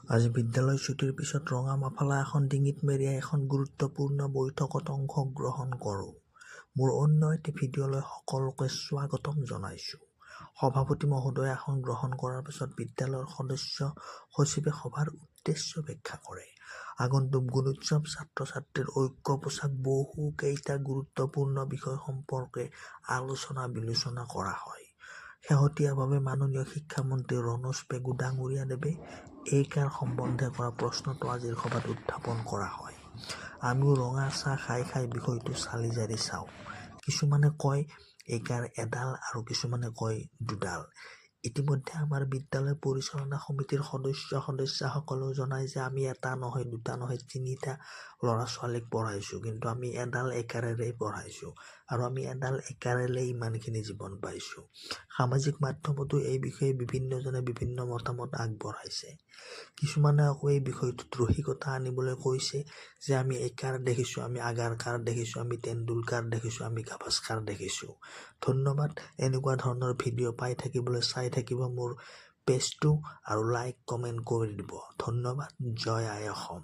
আজি বিদ্যালয় ছুটিৰ পিছত ৰঙা মাফালা এখন ডিঙিত মেৰিয়াই এখন গুৰুত্বপূৰ্ণ বৈঠকত অংশগ্ৰহণ কৰোঁ। মোৰ অন্য এটি ভিডিঅ'লৈ সকলোকে স্বাগতম জনাইছোঁ। সভাপতি মহোদয়ে আসন গ্ৰহণ কৰাৰ পিছত বিদ্যালয়ৰ সদস্য সচিবে সভাৰ উদ্দেশ্য ব্যাখ্যা কৰে। আগন্তুক গুণোৎসৱ, ছাত্ৰ-ছাত্ৰীৰ ঐক্য পোছাক বহু কেইটা গুৰুত্বপূৰ্ণ বিষয় সম্পৰ্কে আলোচনা-বিলোচনা কৰা হয়। শেহতীয়াভাৱে মাননীয় শিক্ষামন্ত্ৰী ৰনোজ পেগু ডাঙৰীয়াদেৱে এইকাৰ সম্বন্ধে কৰা প্ৰশ্নটো আজিৰ সভাত উত্থাপন কৰা হয়। আমিও ৰঙা চাহ খাই খাই বিষয়টো চালি জাৰি চাওঁ। কিছুমানে কয় এইকাৰ এডাল আৰু কিছুমানে কয় দুডাল। ইতিমধ্যে আমাৰ বিদ্যালয় পৰিচালনা সমিতিৰ সদস্যসকলেও জনায় যে আমি এটা নহয়, দুটা নহয়, ৩টা ল'ৰা-ছোৱালীক পঢ়াইছোঁ, কিন্তু আমি এডাল একাৰেৰেই পঢ়াইছোঁ আৰু আমি এডাল একাৰেৰে ইমানখিনি জীৱন পাইছোঁ। সামাজিক মাধ্যমতো এই বিষয়ে বিভিন্নজনে বিভিন্ন মতামত আগবঢ়াইছে। কিছুমানে আকৌ এই বিষয়টোত ৰসিকতা আনিবলৈ কৈছে যে আমি একাৰ দেখিছোঁ, আমি আগাৰকাৰ দেখিছোঁ, আমি তেণ্ডুলকাৰ দেখিছোঁ, আমি গাভাস্কাৰ দেখিছোঁ। ধন্যবাদ। এনেকুৱা ধৰণৰ ভিডিঅ' পাই থাকিবলৈ চাই থাকিব মোৰ পেজটো আৰু লাইক, কমেণ্ট কৰি দিব। ধন্যবাদ। জয় আই অসম।